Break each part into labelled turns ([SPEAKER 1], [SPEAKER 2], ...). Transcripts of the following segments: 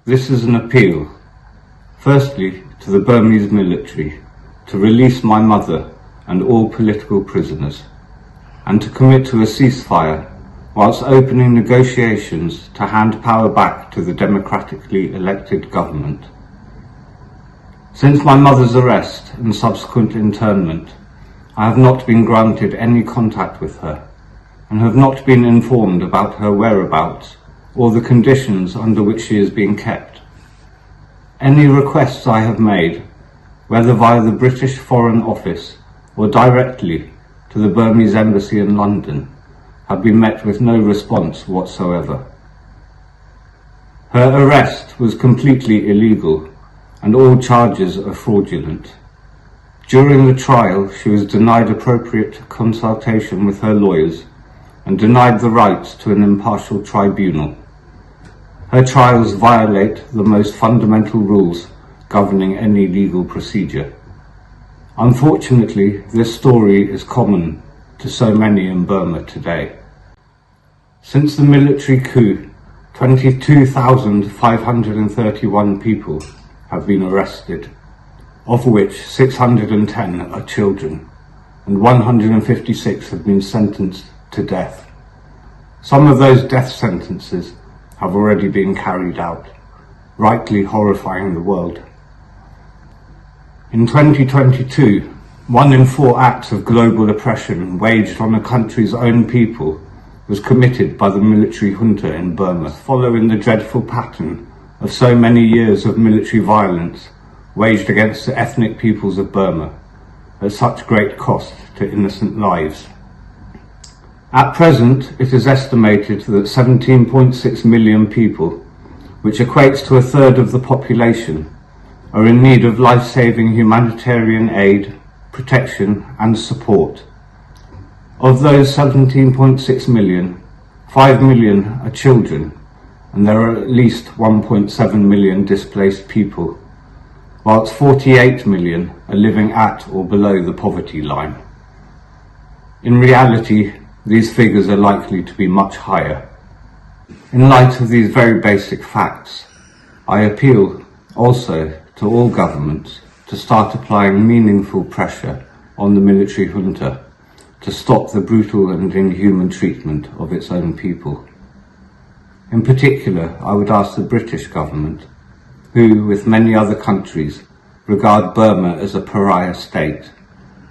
[SPEAKER 1] This is an appeal, firstly to the Burmese military, to release my mother and all political prisoners, and to commit to a ceasefire whilst opening negotiations to hand power back to the democratically elected government. Since my mother's arrest and subsequent internment, I have not been granted any contact with her and have not been informed about her whereabouts or the conditions under which she is being kept. Any requests I have made, whether via the British Foreign Office or directly to the Burmese Embassy in London, have been met with no response whatsoever. Her arrest was completely illegal and all charges are fraudulent. During the trial, she was denied appropriate consultation with her lawyers and denied the right to an impartial tribunal. Her trials violate the most fundamental rules governing any legal procedure. Unfortunately, this story is common to so many in Burma today. Since the military coup, 22,531 people have been arrested, of which 610 are children, and 156 have been sentenced to death. Some of those death sentences have already been carried out, rightly horrifying the world. In 2022, 1 in 4 acts of global oppression waged on a country's own people was committed by the military junta in Burma, following the dreadful pattern of so many years of military violence waged against the ethnic peoples of Burma at such great cost to innocent lives. At present, it is estimated that 17.6 million people, which equates to a third of the population, are in need of life-saving humanitarian aid, protection and support. Of those 17.6 million, 5 million are children, and there are at least 1.7 million displaced people, whilst 48 million are living at or below the poverty line. In reality, these figures are likely to be much higher. In light of these very basic facts, I appeal also to all governments to start applying meaningful pressure on the military junta to stop the brutal and inhuman treatment of its own people. In particular, I would ask the British government, who, with many other countries, regard Burma as a pariah state,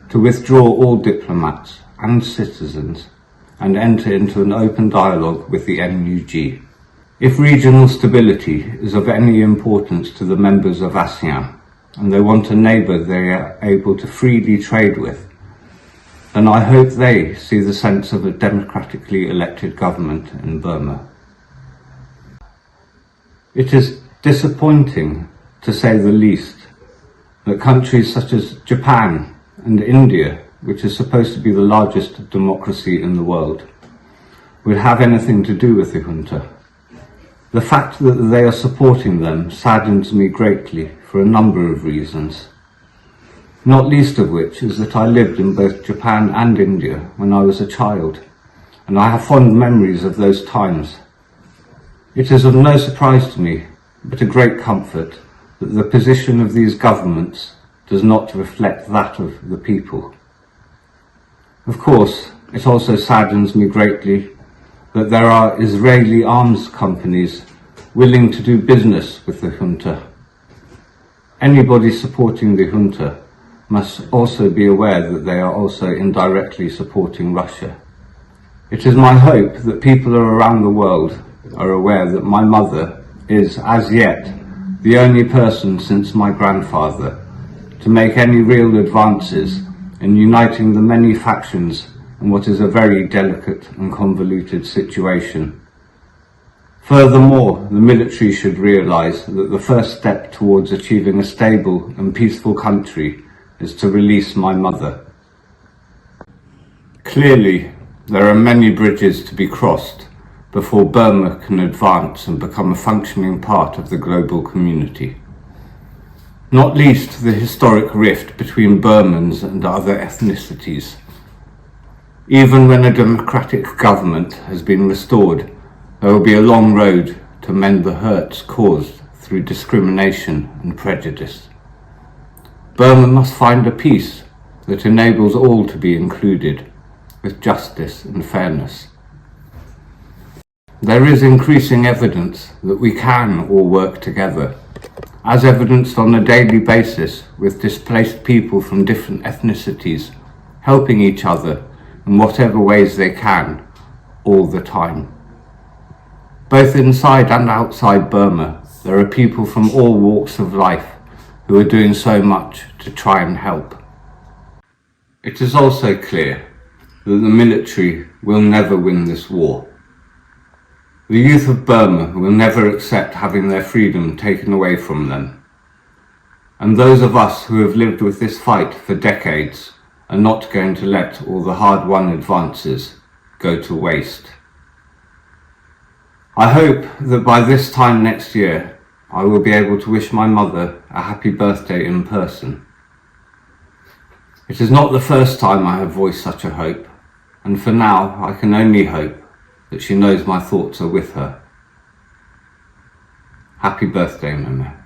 [SPEAKER 1] to withdraw all diplomats and citizens and enter into an open dialogue with the NUG. If regional stability is of any importance to the members of ASEAN, and they want a neighbour they are able to freely trade with, then I hope they see the sense of a democratically elected government in Burma. It is disappointing, to say the least, that countries such as Japan and India, which is supposed to be the largest democracy in the world, would have anything to do with the junta. The fact that they are supporting them saddens me greatly for a number of reasons, not least of which is that I lived in both Japan and India when I was a child, and I have fond memories of those times. It is of no surprise to me, but a great comfort, that the position of these governments does not reflect that of the people. Of course, it also saddens me greatly that there are Israeli arms companies willing to do business with the junta. Anybody supporting the junta must also be aware that they are also indirectly supporting Russia. It is my hope that people around the world are aware that my mother is, as yet, the only person since my grandfather to make any real advances in uniting the many factions in what is a very delicate and convoluted situation. Furthermore, the military should realise that the first step towards achieving a stable and peaceful country is to release my mother. Clearly, there are many bridges to be crossed before Burma can advance and become a functioning part of the global community. Not least the historic rift between Burmans and other ethnicities. Even when a democratic government has been restored, there will be a long road to mend the hurts caused through discrimination and prejudice. Burma must find a peace that enables all to be included, with justice and fairness. There is increasing evidence that we can all work together, as evidenced on a daily basis with displaced people from different ethnicities helping each other in whatever ways they can, all the time. Both inside and outside Burma, there are people from all walks of life who are doing so much to try and help. It is also clear that the military will never win this war. The youth of Burma will never accept having their freedom taken away from them. And those of us who have lived with this fight for decades are not going to let all the hard-won advances go to waste. I hope that by this time next year, I will be able to wish my mother a happy birthday in person. It is not the first time I have voiced such a hope, and for now I can only hope that she knows my thoughts are with her. Happy birthday, Mama.